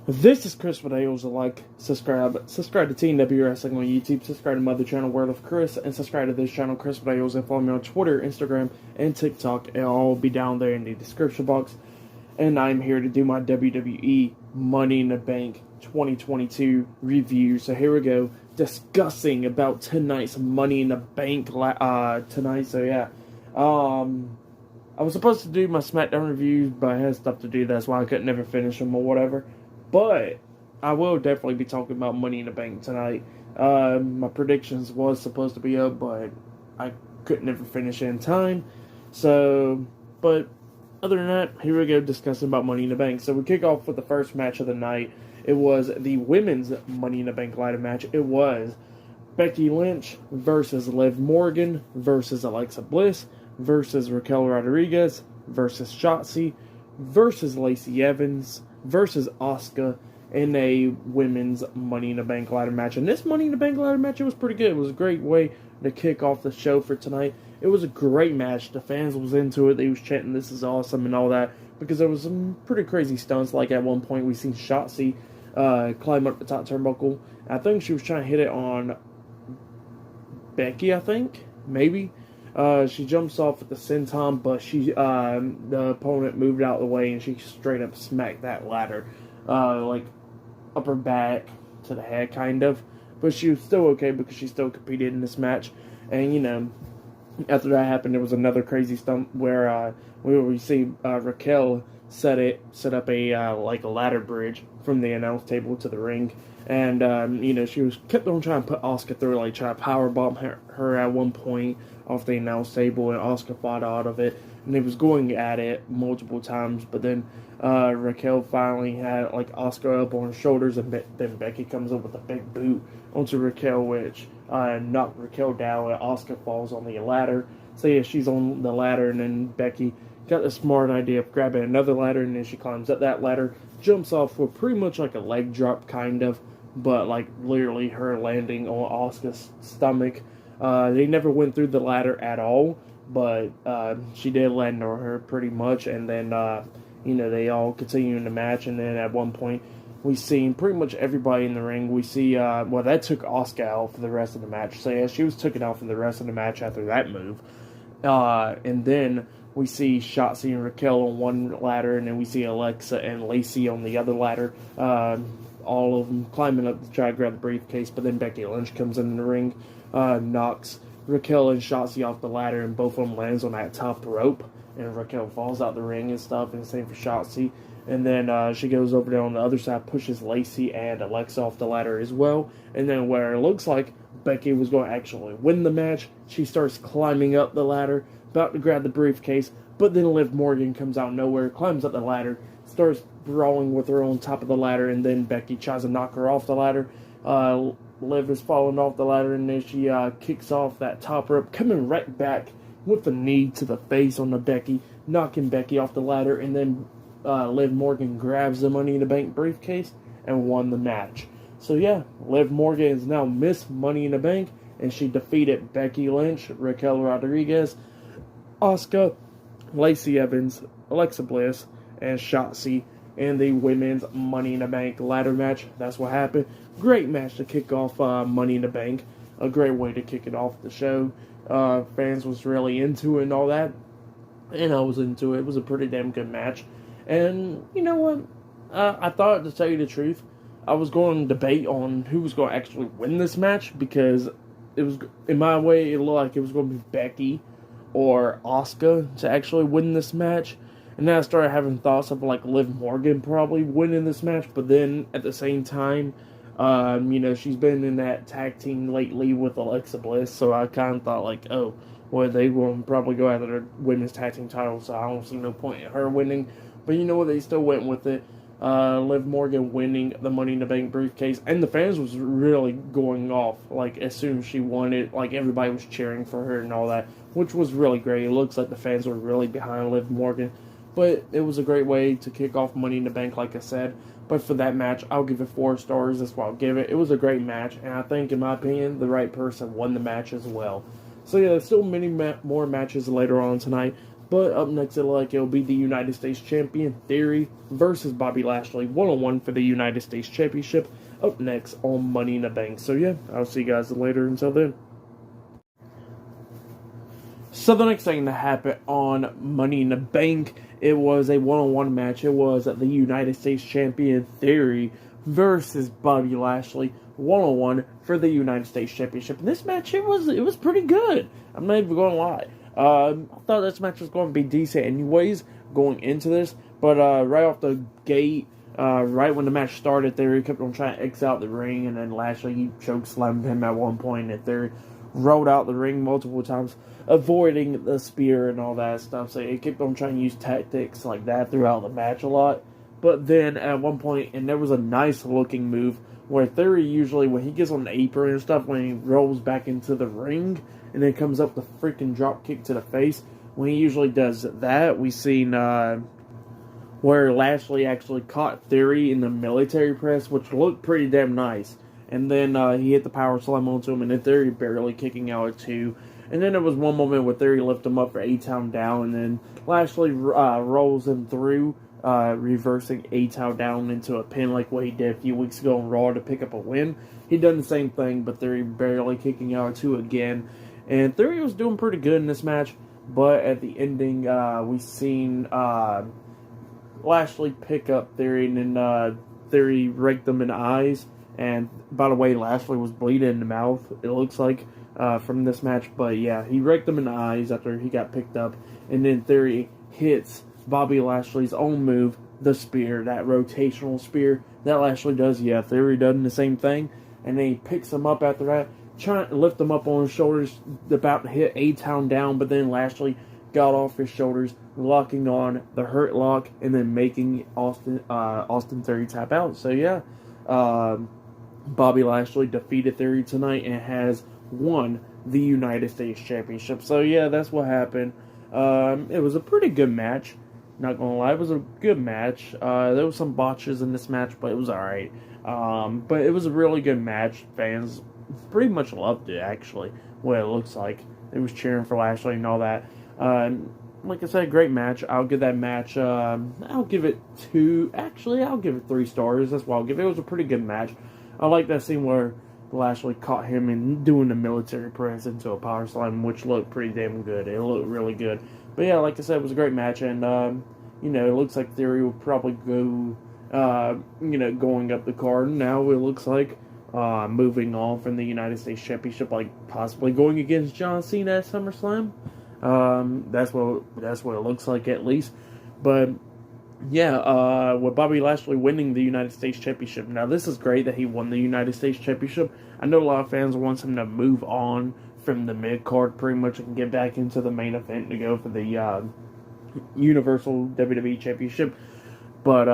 This is Chris with Ales. Subscribe to TNW Wrestling on YouTube, subscribe to my other channel, World of Chris, and subscribe to this channel, Chris with Ales, and follow me on Twitter, Instagram, and TikTok. It'll all be down there in the description box. And I'm here to do my WWE Money in the Bank 2022 review. So here we go, discussing about tonight's Money in the Bank tonight. So yeah, I was supposed to do my SmackDown reviews, but I had stuff to do. That's why I couldn't never finish them or whatever. But I will definitely be talking about Money in the Bank tonight. My predictions was supposed to be up, but I couldn't never finish in time. So, but other than that, here we go discussing about Money in the Bank. So we kick off with the first match of the night. It was the women's Money in the Bank ladder match. It was Becky Lynch versus Liv Morgan versus Alexa Bliss versus Raquel Rodriguez versus Shotzi versus Lacey Evans versus Asuka in a women's Money in the Bank ladder match. And this Money in the Bank ladder match, it was pretty good. It was a great way to kick off the show for tonight. It was a great match. The fans was into it. They was chanting, "This is awesome," and all that, because there was some pretty crazy stunts. Like at one point, we seen Shotzi climb up the top turnbuckle. I think she was trying to hit it on Becky, I think. Maybe. She jumps off at the senton, but the opponent moved out of the way, and she straight up smacked that ladder, like upper back to the head, kind of. But she was still okay because she still competed in this match. And you know, after that happened, there was another crazy stunt where we see Raquel set up a like a ladder bridge from the announce table to the ring. And, you know, she kept on trying to put Asuka through, like, try to powerbomb her at one point off the announce table, and Asuka fought out of it, and they was going at it multiple times, but then Raquel finally had, like, Asuka up on her shoulders, and then Becky comes up with a big boot onto Raquel, which knocked Raquel down, and Asuka falls on the ladder. So, yeah, she's on the ladder, and then Becky got the smart idea of grabbing another ladder, and then she climbs up that ladder, jumps off with pretty much like a leg drop, kind of, but like literally her landing on Asuka's stomach. They never went through the ladder at all, but she did land on her pretty much, and then you know, they all continue in the match, and then at one point we seen pretty much everybody in the ring. We see well, that took Asuka out for the rest of the match, so yeah, she was taken out for the rest of the match after that move. And then we see Shotzi and Raquel on one ladder, and then we see Alexa and Lacey on the other ladder. All of them climbing up to try to grab the briefcase, but then Becky Lynch comes in the ring, knocks Raquel and Shotzi off the ladder, and both of them lands on that top rope, and Raquel falls out the ring and stuff, and same for Shotzi. And then she goes over there on the other side, pushes Lacey and Alexa off the ladder as well, and then where it looks like Becky was going to actually win the match, she starts climbing up the ladder, about to grab the briefcase, but then Liv Morgan comes out of nowhere, climbs up the ladder, starts brawling with her on top of the ladder, and then Becky tries to knock her off the ladder. Liv is falling off the ladder, and then she kicks off that top rope, coming right back with a knee to the face on the Becky, knocking Becky off the ladder, and then Liv Morgan grabs the Money in the Bank briefcase and won the match. So yeah, Liv Morgan is now Miss Money in the Bank, and she defeated Becky Lynch, Raquel Rodriguez, Asuka, Lacey Evans, Alexa Bliss, and Shotzi in the women's Money in the Bank ladder match. That's what happened. Great match to kick off Money in the Bank. A great way to kick it off the show. Fans was really into it and all that. And I was into it. It was a pretty damn good match. And you know what? I thought, to tell you the truth, I was going to debate on who was going to actually win this match, because it was, in my way, it looked like it was going to be Becky or Asuka to actually win this match. And then I started having thoughts of like Liv Morgan probably winning this match, but then at the same time, you know, she's been in that tag team lately with Alexa Bliss, so I kind of thought like, oh, well, they will probably go after their women's tag team title, so I don't see no point in her winning. But you know what, they still went with it. Liv Morgan winning the Money in the Bank briefcase, and the fans was really going off, like, as soon as she won it, like, everybody was cheering for her and all that, which was really great. It looks like the fans were really behind Liv Morgan, but it was a great way to kick off Money in the Bank, like I said. But for that match, I'll give it 4 stars. That's what I'll give it. It was a great match, and I think, in my opinion, the right person won the match as well. So yeah, there's still many more matches later on tonight, But up next, it'll be the United States Champion, Theory, versus Bobby Lashley, one-on-one for the United States Championship, up next on Money in the Bank. So yeah, I'll see you guys later. Until then. So the next thing to happen on Money in the Bank, it was a one-on-one match. It was the United States Champion, Theory, versus Bobby Lashley, one-on-one for the United States Championship. And this match, it was pretty good. I'm not even going to lie. I thought this match was going to be decent anyways, going into this. But right off the gate, right when the match started, Theory kept on trying to X out the ring, and then Lashley chokeslammed him at one point, and Theory rolled out the ring multiple times, avoiding the spear and all that stuff. So it kept on trying to use tactics like that throughout the match a lot. But then at one point, and there was a nice looking move where Theory usually, when he gets on the apron and stuff, when he rolls back into the ring and then comes up the freaking drop kick to the face, when he usually does that, we seen where Lashley actually caught Theory in the military press, which looked pretty damn nice. And then he hit the power slam onto him, and then Theory barely kicking out at 2. And then there was one moment where Theory lifted him up for A-Town down, and then Lashley rolls him through, reversing A-Town down into a pin like what he did a few weeks ago on Raw to pick up a win. He done the same thing, but Theory barely kicking out at 2 again. And Theory was doing pretty good in this match, but at the ending, we seen Lashley pick up Theory, and then Theory raked him in the eyes. And by the way, Lashley was bleeding in the mouth, it looks like, from this match. But yeah, he raked him in the eyes after he got picked up. And then Theory hits Bobby Lashley's own move, the spear, that rotational spear that Lashley does. Yeah, Theory done the same thing. And then he picks him up after that, trying to lift him up on his shoulders, about to hit A-Town down. But then Lashley got off his shoulders, locking on the Hurt Lock, and then making Austin Theory tap out. So yeah, Bobby Lashley defeated Theory tonight and has won the United States Championship. So yeah, that's what happened. It was a pretty good match. Not gonna lie, it was a good match. There was some botches in this match, but it was alright. But it was a really good match. Fans pretty much loved it, actually, what it looks like. They was cheering for Lashley and all that. Like I said, great match. I'll give that match, I'll give it 2. Actually, I'll give it 3 stars. That's what I'll give it. It was a pretty good match. I like that scene where Lashley caught him in doing the military press into a power slam, which looked pretty damn good. It looked really good. But yeah, like I said, it was a great match, and you know, it looks like Theory will probably go, you know, going up the card. Now it looks like moving on from the United States Championship, like possibly going against John Cena at SummerSlam. That's what it looks like, at least. But yeah, with Bobby Lashley winning the United States Championship. Now, this is great that he won the United States Championship. I know a lot of fans want him to move on from the mid-card pretty much and get back into the main event to go for the Universal WWE Championship. But,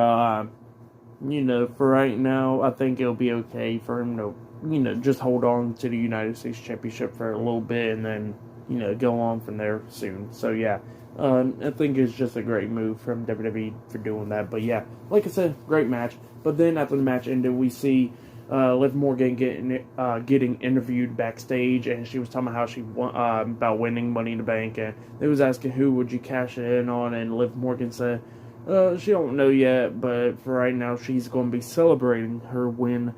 you know, for right now, I think it'll be okay for him to, you know, just hold on to the United States Championship for a little bit and then, you know, go on from there soon. So, yeah. I think it's just a great move from WWE for doing that. But yeah, like I said, great match. But then after the match ended, we see Liv Morgan getting interviewed backstage, and she was talking about how she won, about winning Money in the Bank, and they was asking who would you cash it in on, and Liv Morgan said she don't know yet, but for right now she's going to be celebrating her win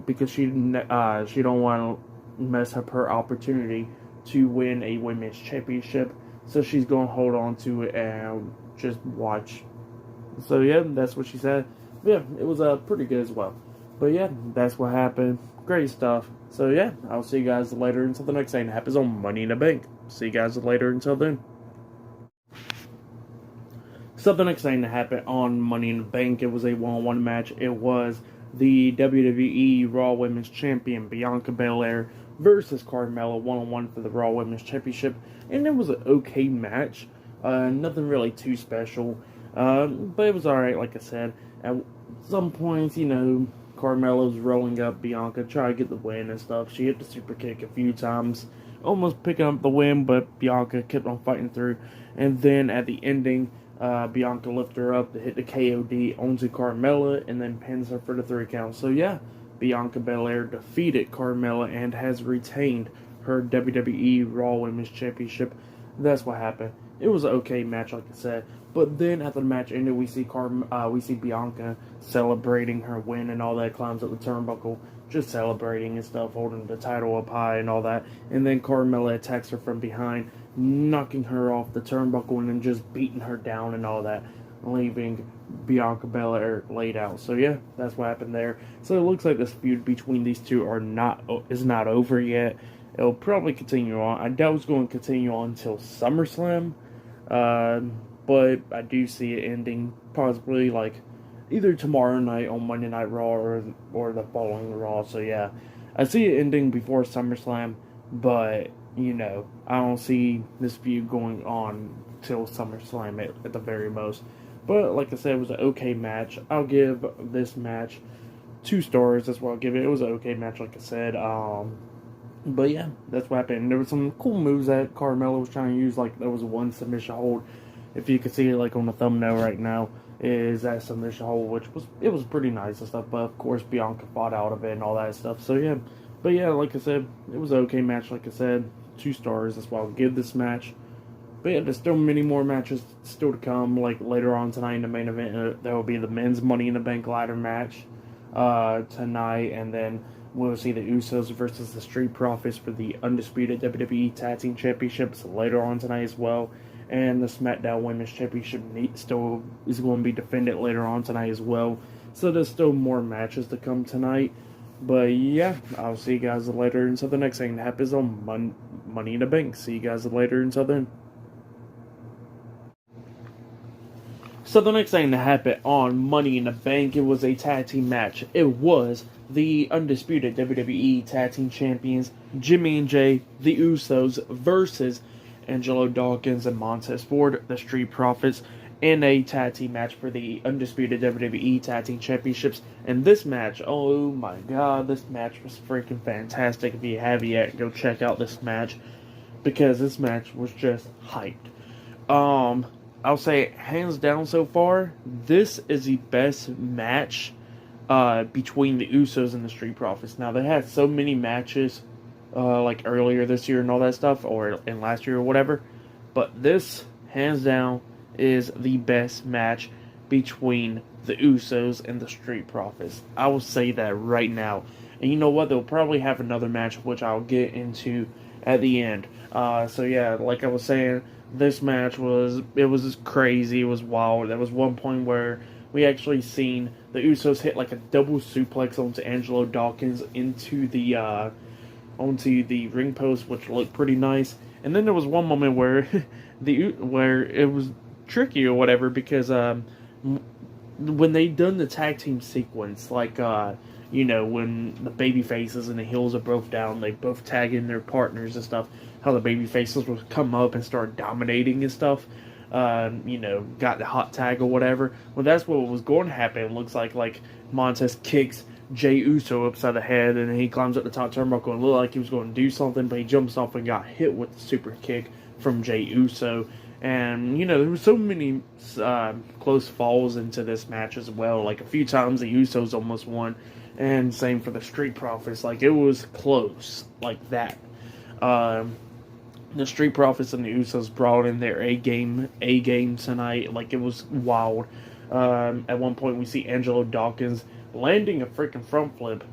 because she don't want to mess up her opportunity to win a women's championship. So she's going to hold on to it and just watch. So yeah, that's what she said. But yeah, it was pretty good as well. But yeah, that's what happened. Great stuff. So yeah, I'll see you guys later until the next thing happens on Money in the Bank. See you guys later until then. So the next thing that happened on Money in the Bank, it was a one-on-one match. It was the WWE Raw Women's Champion Bianca Belair versus Carmella, one-on-one for the Raw Women's Championship. And it was an okay match. Nothing really too special. But it was alright, like I said. At some points, you know, Carmella was rolling up Bianca, trying to get the win and stuff. She hit the super kick a few times, almost picking up the win, but Bianca kept on fighting through. And then at the ending, Bianca lifted her up to hit the KOD onto Carmella and then pins her for the 3 count. So yeah, Bianca Belair defeated Carmella and has retained her WWE Raw Women's Championship. That's what happened. it was an okay match, like I said. But then after the match ended, we see Bianca celebrating her win and all that, climbs up the turnbuckle, just celebrating and stuff, holding the title up high and all that. And then Carmella attacks her from behind, knocking her off the turnbuckle and then just beating her down and all that, leaving Bianca Belair laid out. So yeah, that's what happened there. So it looks like this feud between these two is not over yet. It'll probably continue on. I doubt it's going to continue on until SummerSlam. But I do see it ending possibly like either tomorrow night on Monday Night Raw or the following Raw. So yeah, I see it ending before SummerSlam, but I don't see this feud going on till SummerSlam at the very most. But like I said, it was an okay match. I'll give this match 2 stars. That's what I'll give it. It was an okay match, like I said. But yeah, that's what happened. There were some cool moves that Carmella was trying to use. Like there was one submission hold. If you can see it like on the thumbnail right now, is that submission hold, which was pretty nice and stuff. But of course, Bianca fought out of it and all that stuff. So yeah, but yeah, like I said, it was an okay match. Like I said, 2 stars. That's why I'll give this match. But yeah, there's still many more matches still to come. Like later on tonight in the main event, there will be the men's Money in the Bank ladder match tonight, and then we'll see the Usos versus the Street Profits for the undisputed WWE Tag Team Championships later on tonight as well. And the SmackDown Women's Championship still is going to be defended later on tonight as well. So there's still more matches to come tonight. But yeah, I'll see you guys later until the next thing that happens on Money in the Bank. See you guys later until then. So the next thing that happened on Money in the Bank, it was a tag team match. It was the undisputed WWE Tag Team Champions, Jimmy and Jay, the Usos, versus Angelo Dawkins and Montez Ford, the Street Profits, in a tag team match for the undisputed WWE Tag Team Championships. And this match, oh my god, this match was freaking fantastic. If you haven't yet, go check out this match, because this match was just hyped. I'll say hands down so far, this is the best match between the Usos and the Street Profits. Now, they had so many matches like earlier this year and all that stuff, or in last year or whatever, but this, hands down, is the best match between the Usos and the Street Profits. I will say that right now. And you know what? They'll probably have another match, which I'll get into at the end. So yeah, like I was saying, this match was crazy. It was wild. There was one point where we actually seen the Usos hit like a double suplex onto Angelo Dawkins into the ring post, which looked pretty nice. And then there was one moment where where it was tricky or whatever, because when they done the tag team sequence, like when the baby faces and the heels are both down, they both tag in their partners and stuff, how the baby faces would come up and start dominating and stuff, got the hot tag or whatever. Well, that's what was going to happen. It looks like Montez kicks Jey Uso upside the head, and then he climbs up the top turnbuckle and looked like he was going to do something, but he jumps off and got hit with the super kick from Jey Uso. And, there were so many close falls into this match as well. Like, a few times the Usos almost won, and same for the Street Profits. Like, it was close, like that. The Street Profits and the Usos brought in their A game tonight. Like, it was wild. At one point, we see Angelo Dawkins landing a freaking front flip,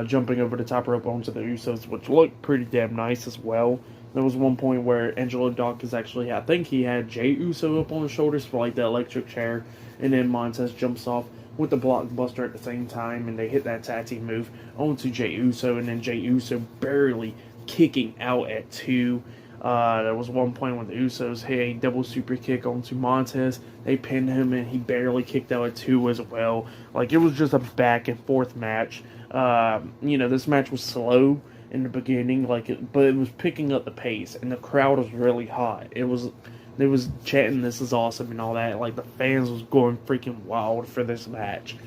jumping over the top rope onto the Usos, which looked pretty damn nice as well. There was one point where Angelo Dawkins actually, I think he had Jey Uso up on his shoulders for like the electric chair, and then Montez jumps off with the blockbuster at the same time, and they hit that tag team move onto Jey Uso, and then Jey Uso barely kicking out at 2. There was one point when the Usos hit a double super kick onto Montez. They pinned him, and he barely kicked out at 2 as well. Like, it was just a back and forth match. This match was slow in the beginning, but it was picking up the pace, and the crowd was really hot. They was chanting, "This is awesome" and all that. Like, the fans was going freaking wild for this match.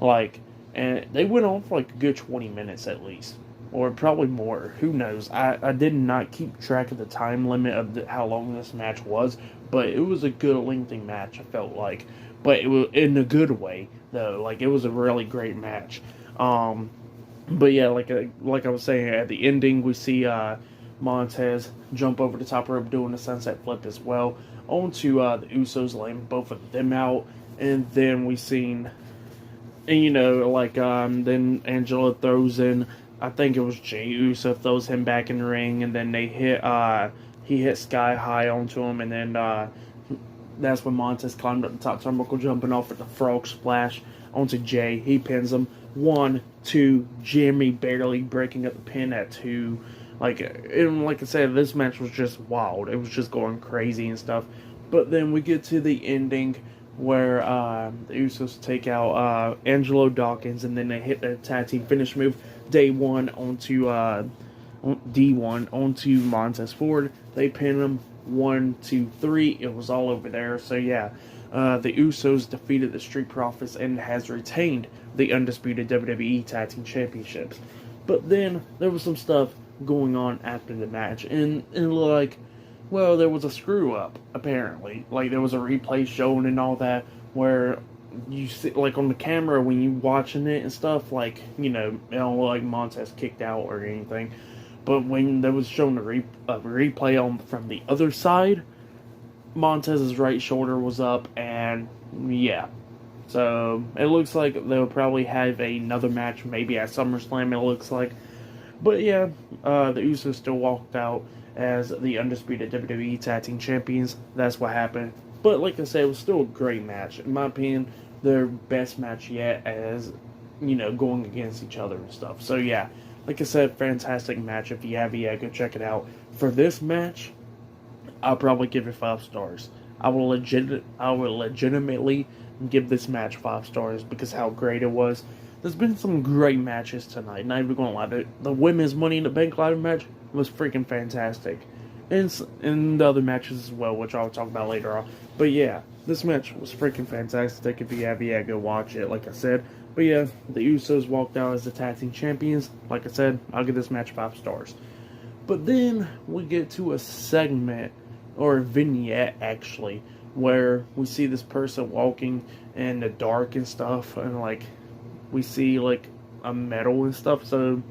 Like, and they went on for like a good 20 minutes at least, or probably more. Who knows? I did not keep track of the time limit of how long this match was, but it was a good lengthy match, I felt like. But it was in a good way, though. Like, it was a really great match. But yeah, like I was saying, at the ending, we see Montez jump over the top rope doing the sunset flip as well. Onto the Usos, laying both of them out. And then we seen, and then Angela throws in, I think it was Jey Uso throws him back in the ring, and then they he hit Sky High onto him, and then that's when Montez climbed up the top turnbuckle, jumping off with the frog splash onto Jay. He pins him. 1, 2, Jimmy barely breaking up the pin at 2. Like I said, this match was just wild. It was just going crazy and stuff. But then we get to the ending where the Usos take out Angelo Dawkins, and then they hit the tag team finish move, Day 1 onto D1 onto Montez Ford. They pin him. 1, 2, 3. It was all over there. So yeah, the Usos defeated the Street Profits and has retained the undisputed WWE Tag Team Championships. But then there was some stuff going on after the match, and there was a screw up apparently. Like there was a replay shown and all that where you see, like on the camera when you watching it and stuff, like it don't look like Montez kicked out or anything. But when there was shown a replay from the other side, Montez's right shoulder was up, and yeah. So it looks like they'll probably have another match, maybe at SummerSlam, it looks like. But yeah, the Usos still walked out as the undisputed WWE Tag Team Champions. That's what happened. But like I said, it was still a great match. In my opinion, their best match yet, as, going against each other and stuff. So yeah. Like I said, fantastic match. If you have it, go check it out. For this match, I'll probably give it 5 stars. I will legitimately give this match 5 stars because how great it was. There's been some great matches tonight. Not even gonna lie, the women's Money in the Bank ladder match was freaking fantastic, and the other matches as well, which I'll talk about later on. But yeah, this match was freaking fantastic. If you have it, go watch it. Like I said. But yeah, the Usos walked out as the tag team champions. Like I said, I'll give this match 5 stars. But then we get to a segment, or a vignette actually, where we see this person walking in the dark and stuff, and we see a medal and stuff. So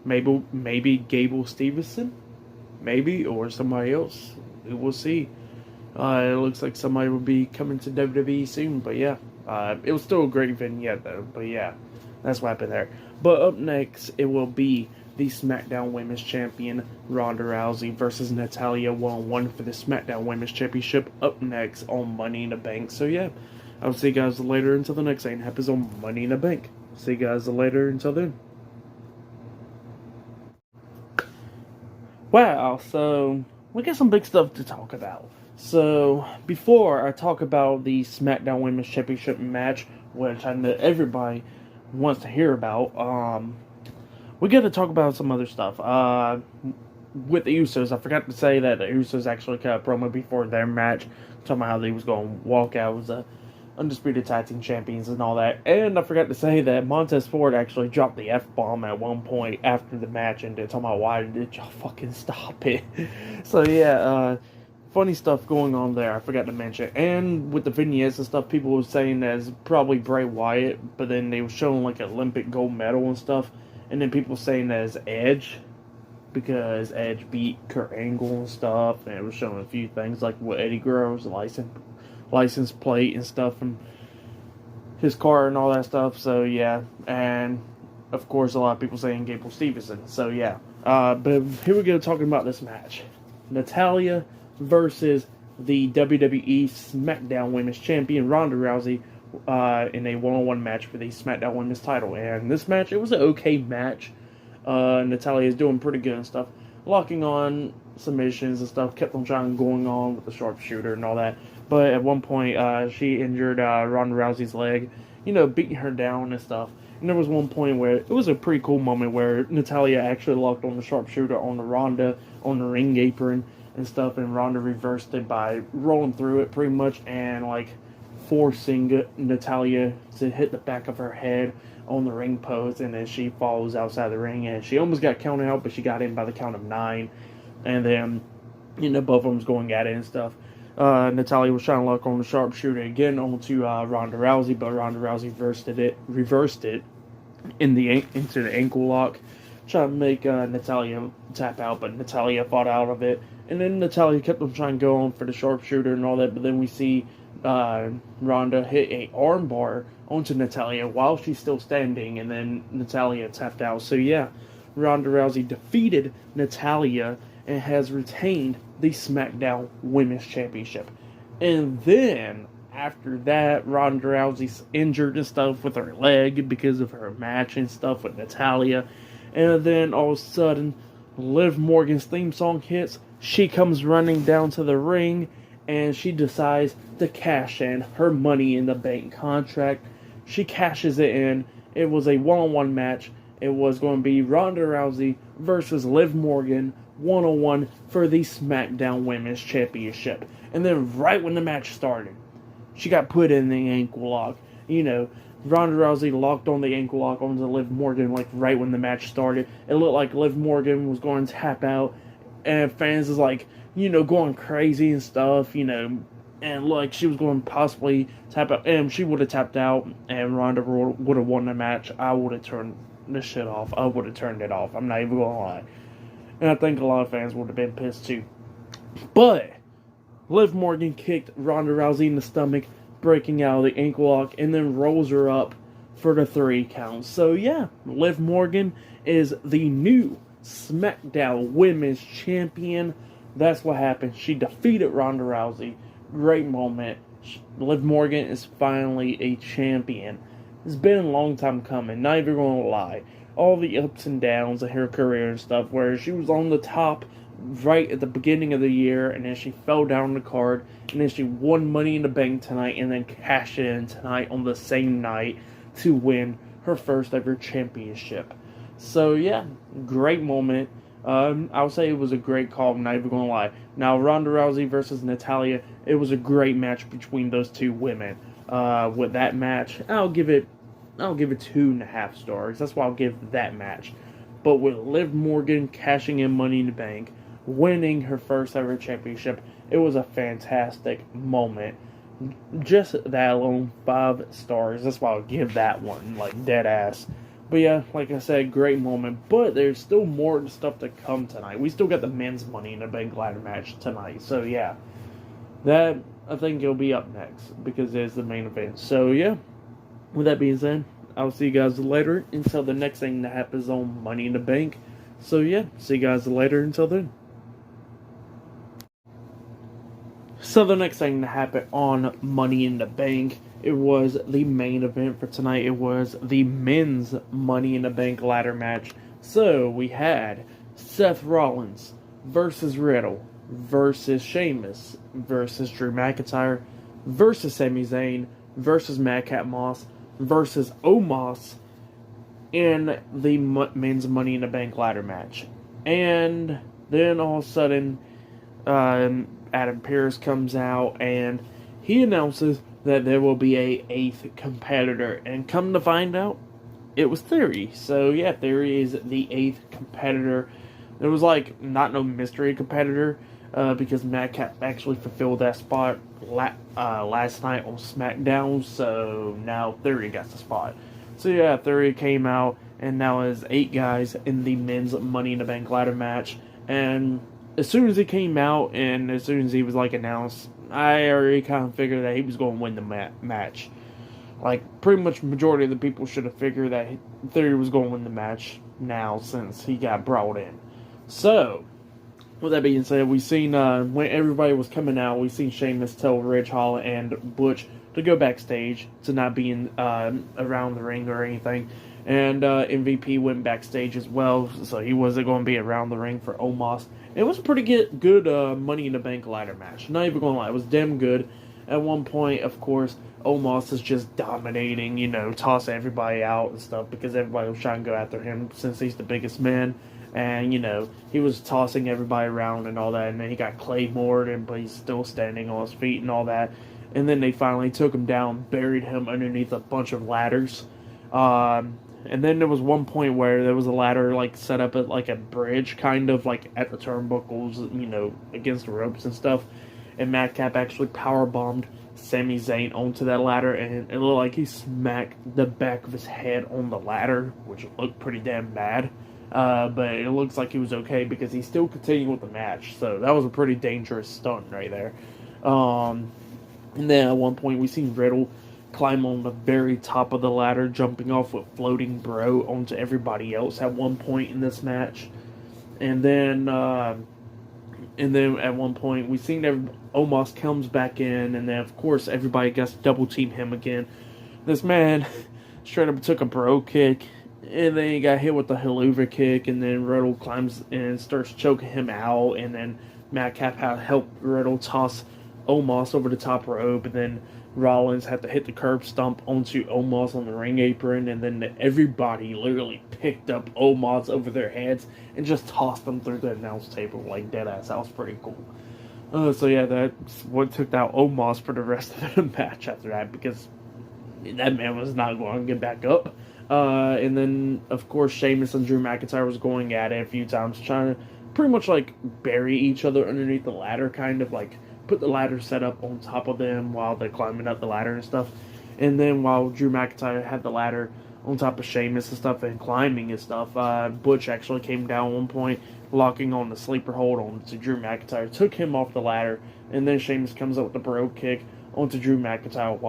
maybe Gable Stevenson, maybe, or somebody else. We'll see. It looks like somebody will be coming to WWE soon. But yeah. It was still a great vignette though, but yeah, that's what happened there. But up next, it will be the SmackDown Women's Champion, Ronda Rousey, versus Natalya 1-on-1 for the SmackDown Women's Championship, up next on Money in the Bank. So yeah, I'll see you guys later until the next thing happens on Money in the Bank. See you guys later until then. Wow, so we got some big stuff to talk about. So, before I talk about the SmackDown Women's Championship match, which I know everybody wants to hear about, we got to talk about some other stuff. With the Usos, I forgot to say that the Usos actually cut a promo before their match, talking about how they was going to walk out as the undisputed tag team champions and all that. And I forgot to say that Montez Ford actually dropped the F-bomb at one point after the match, and they're talking about, why did y'all fucking stop it? So yeah, funny stuff going on there, I forgot to mention. And with the vignettes and stuff, people were saying that it's probably Bray Wyatt, but then they were showing an Olympic gold medal and stuff. And then people saying that it's Edge, because Edge beat Kurt Angle and stuff. And it was showing a few things like with Eddie Guerrero's license plate and stuff, and his car and all that stuff. So yeah, and of course a lot of people saying Gable Stevenson. So yeah, but here we go talking about this match. Natalya versus the WWE SmackDown Women's Champion Ronda Rousey in a 1-on-1 match for the SmackDown Women's title. And this match, it was an okay match. Natalya is doing pretty good and stuff, locking on submissions and stuff, kept on going on with the sharpshooter and all that. But at one point, she injured Ronda Rousey's leg, beating her down and stuff. And there was one point where it was a pretty cool moment where Natalya actually locked on the sharpshooter on the Ronda on the ring apron and stuff, and Ronda reversed it by rolling through it pretty much and forcing Natalya to hit the back of her head on the ring post, and then she falls outside the ring, and she almost got counted out, but she got in by the count of 9, and then both of them was going at it and stuff. Natalya was trying to lock on the sharpshooter again onto Ronda Rousey, but Ronda Rousey reversed it into the ankle lock. trying to make Natalya tap out, but Natalya fought out of it. And then Natalya kept on trying to go on for the sharpshooter and all that, but then we see Ronda hit a armbar onto Natalya while she's still standing, and then Natalya tapped out. So yeah, Ronda Rousey defeated Natalya and has retained the SmackDown Women's Championship. And then, after that, Ronda Rousey's injured and stuff with her leg because of her match and stuff with Natalya. And then, all of a sudden, Liv Morgan's theme song hits. She comes running down to the ring, and she decides to cash in her Money in the Bank contract. She cashes it in. It was a one-on-one match. It was going to be Ronda Rousey versus Liv Morgan, 1-on-1 for the SmackDown Women's Championship. And then right when the match started, she got put in the ankle lock. You know, Ronda Rousey locked on the ankle lock onto Liv Morgan like right when the match started. It looked like Liv Morgan was going to tap out, and fans is like, you know, going crazy and stuff, you know, and like she was going to possibly tap out, and she would have tapped out, and Ronda would have won the match. I would have turned this shit off. I would have turned it off. I'm not even going to lie. And I think a lot of fans would have been pissed too. But Liv Morgan kicked Ronda Rousey in the stomach, breaking out of the ankle lock, and then rolls her up for the 3 count. So yeah, Liv Morgan is the new SmackDown Women's Champion. That's what happened. She defeated Ronda Rousey. Great moment. Liv Morgan is finally a champion. It's been a long time coming, not even going to lie. All the ups and downs of her career and stuff, where she was on the top right at the beginning of the year, and then she fell down the card, and then she won Money in the Bank tonight, and then cashed it in tonight on the same night to win her first ever championship. So yeah, great moment. I would say it was a great call, I'm not even going to lie. Now, Ronda Rousey versus Natalya, it was a great match between those two women. With that match, I'll give it 2.5 stars. That's why I'll give that match. But with Liv Morgan cashing in Money in the Bank, winning her first ever championship, it was a fantastic moment. Just that alone, 5 stars. That's why I'll give that one, like, dead ass. But yeah, like I said, great moment. But there's still more stuff to come tonight. We still got the men's Money in the Bank ladder match tonight. So yeah, that, I think it'll be up next, because it's the main event. So yeah, with that being said, I'll see you guys later until the next thing that happens on Money in the Bank. So yeah, see you guys later until then. So the next thing that happened on Money in the Bank, it was the main event for tonight. It was the men's Money in the Bank ladder match. So we had Seth Rollins versus Riddle versus Sheamus versus Drew McIntyre versus Sami Zayn versus Madcap Moss versus Omos in the men's Money in the Bank ladder match. And then all of a sudden, Adam Pearce comes out and he announces that there will be a 8th competitor. And come to find out, it was Theory. So yeah, Theory is the 8th competitor. There was like not no mystery competitor, because Madcap actually fulfilled that spot last night on SmackDown, so now Theory got the spot. So yeah, Theory came out, and now is 8 guys in the men's Money in the Bank ladder match. And as soon as he came out, and as soon as he was like announced, I already kind of figured that he was going to win the match. Like, pretty much majority of the people should have figured that Theory was going to win the match now, since he got brought in. So, with that being said, we seen, when everybody was coming out, we seen Sheamus tell Ridge Holland and Butch to go backstage, to not be in, around the ring or anything. And MVP went backstage as well, so he wasn't going to be around the ring for Omos. It was a pretty good Money in the Bank ladder match. Not even going to lie, it was damn good. At one point, of course, Omos is just dominating, you know, tossing everybody out and stuff, because everybody was trying to go after him since he's the biggest man. And, you know, he was tossing everybody around and all that, and then he got Claymored, but he's still standing on his feet and all that. And then they finally took him down, buried him underneath a bunch of ladders. And then there was one point where there was a ladder, like, set up at, like, a bridge, kind of, like, at the turnbuckles, you know, against the ropes and stuff. And Madcap actually powerbombed Sami Zayn onto that ladder, and it looked like he smacked the back of his head on the ladder, which looked pretty damn bad. But it looks like he was okay because he still continued with the match. So that was a pretty dangerous stunt right there. And then at one point we seen Riddle climb on the very top of the ladder, jumping off with floating bro onto everybody else at one point in this match. And then at one point we seen Omos comes back in, and then of course everybody gets to double team him again. This man straight up took a bro kick, and then he got hit with the Helluva kick, and then Riddle climbs and starts choking him out, and then Madcap helped Riddle toss Omos over the top rope, and then Rollins had to hit the curb stomp onto Omos on the ring apron, and then everybody literally picked up Omos over their heads and just tossed them through the announce table like deadass. That was pretty cool. So yeah, that's what took out Omos for the rest of the match after that, because that man was not going to get back up. And then, of course, Sheamus and Drew McIntyre was going at it a few times, trying to pretty much like bury each other underneath the ladder, kind of like put the ladder set up on top of them while they're climbing up the ladder and stuff. And then while Drew McIntyre had the ladder on top of Sheamus and stuff and climbing and stuff, Butch actually came down one point, locking on the sleeper hold onto Drew McIntyre, took him off the ladder, and then Sheamus comes up with the bro kick onto Drew McIntyre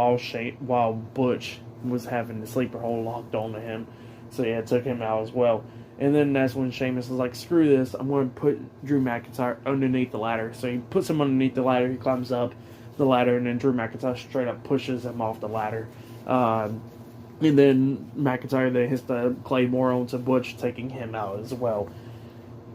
while Butch was having the sleeper hold locked onto him. So yeah, it took him out as well. And then that's when Sheamus was like, screw this, I'm going to put Drew McIntyre underneath the ladder. So he puts him underneath the ladder, he climbs up the ladder, and then Drew McIntyre straight up pushes him off the ladder. And then McIntyre then hits the Claymore onto Butch, taking him out as well.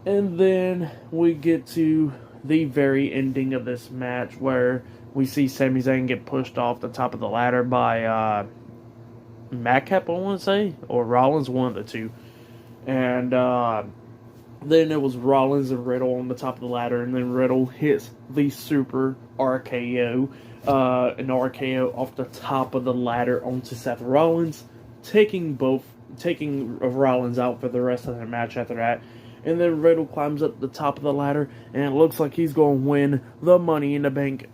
And then we get to the very ending of this match, where we see Sami Zayn get pushed off the top of the ladder by Madcap, I want to say, or Rollins, one of the two. And then it was Rollins and Riddle on the top of the ladder, and then Riddle hits the super RKO, an RKO off the top of the ladder onto Seth Rollins, taking Rollins out for the rest of the match after that. And then Riddle climbs up the top of the ladder, and it looks like he's going to win the Money in the Bank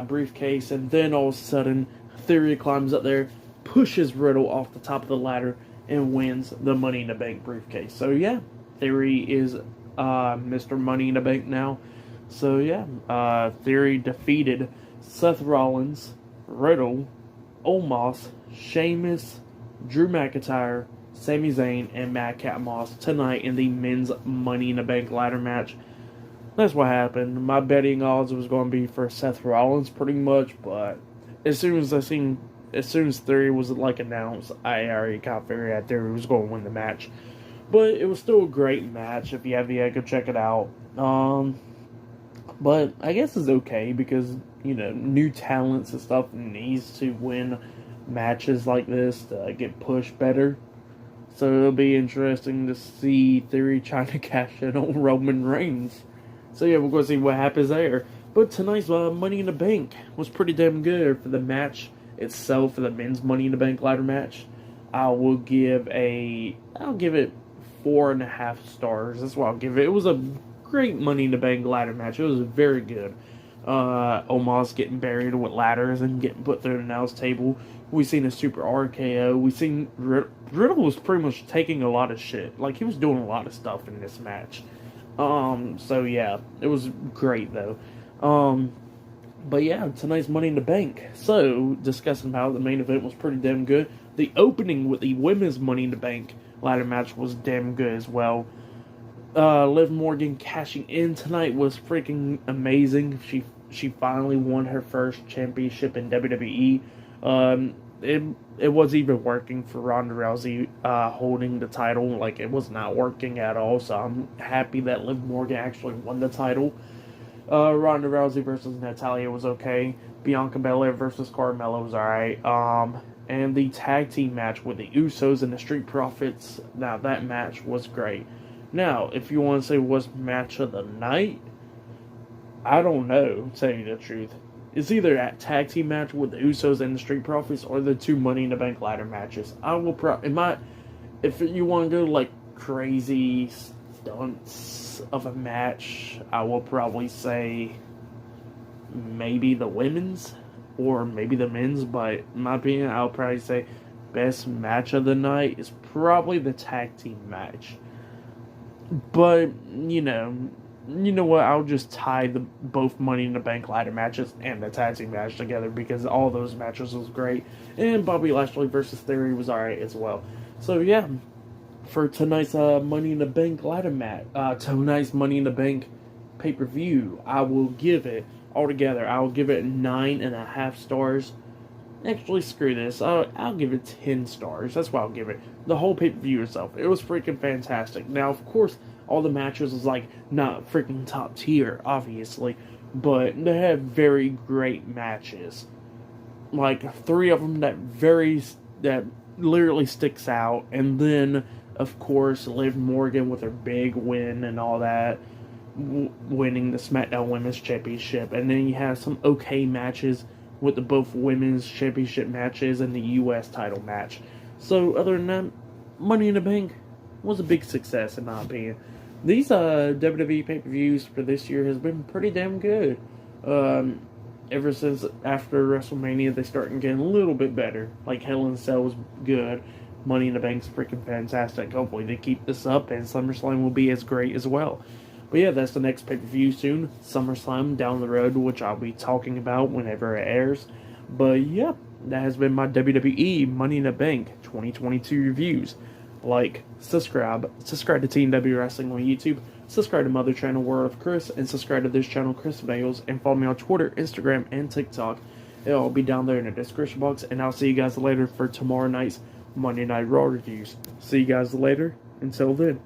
briefcase. And then all of a sudden, Theory climbs up there, pushes Riddle off the top of the ladder, and wins the Money in the Bank briefcase. So yeah, Theory is Mr. Money in the Bank now. So yeah, Theory defeated Seth Rollins, Riddle, Omos, Sheamus, Drew McIntyre, Sami Zayn, and Madcap Moss tonight in the men's Money in the Bank ladder match. That's what happened. My betting odds was going to be for Seth Rollins pretty much, but as soon as Theory was like announced, I already kind of figured out Theory was going to win the match. But it was still a great match. If you have the egg, go check it out. But I guess it's okay because, you know, new talents and stuff needs to win matches like this to get pushed better. So it'll be interesting to see Theory trying to cash in on Roman Reigns. So yeah, we're going to see what happens there. But tonight's Money in the Bank was pretty damn good. For the match itself, for the men's Money in the Bank ladder match, I'll give it 4.5 stars. That's what I'll give it. It was a great Money in the Bank ladder match. It was very good. Omos getting buried with ladders and getting put through the announce table. We seen a super RKO. We seen Riddle was pretty much taking a lot of shit. Like, he was doing a lot of stuff in this match. So yeah, it was great though. But yeah, tonight's Money in the Bank. So, discussing how the main event was pretty damn good. The opening with the women's Money in the Bank ladder match was damn good as well. Liv Morgan cashing in tonight was freaking amazing. She finally won her first championship in WWE. It wasn't even working for Ronda Rousey holding the title. Like, it was not working at all. So I'm happy that Liv Morgan actually won the title. Ronda Rousey versus Natalya was okay. Bianca Belair versus Carmella was alright. And the tag team match with the Usos and the Street Profits, now that match was great. Now, if you want to say what's match of the night, I don't know, to tell you the truth. It's either that tag team match with the Usos and the Street Profits or the two Money in the Bank ladder matches. I will if you want to go like crazy stunts of a match, I will probably say maybe the women's or maybe the men's, but in my opinion, I'll probably say best match of the night is probably the tag team match. But, you know what? I'll just tie the both Money in the Bank ladder matches and the tag team match together because all those matches was great. And Bobby Lashley versus Theory was alright as well. So, yeah. For tonight's Money in the Bank ladder match, tonight's Money in the Bank pay-per-view, I will give it, altogether, I will give it 9.5 stars. Actually, screw this. I'll give it 10 stars. That's what I'll give it. The whole pay-per-view itself. It was freaking fantastic. Now, of course, all the matches was, like, not freaking top tier, obviously. But they had very great matches. Like, 3 of them that literally sticks out. And then, of course, Liv Morgan with her big win and all that. Winning the SmackDown Women's Championship. And then you have some okay matches with the both women's championship matches and the U.S. title match. So, other than that, Money in the Bank was a big success, in my opinion. These WWE pay-per-views for this year has been pretty damn good. Ever since after WrestleMania, they started getting a little bit better. Like, Hell in a Cell was good. Money in the Bank's freaking fantastic. Hopefully they keep this up, and SummerSlam will be as great as well. But yeah, that's the next pay-per-view soon. SummerSlam down the road, which I'll be talking about whenever it airs. But yeah, that has been my WWE Money in the Bank 2022 reviews. Like, subscribe to Team W Wrestling on YouTube, subscribe to my other channel, World of Chris, and subscribe to this channel, Chris Nails, and follow me on Twitter, Instagram, and TikTok. It'll all be down there in the description box, and I'll see you guys later for tomorrow night's Monday Night Raw reviews. See you guys later. Until then.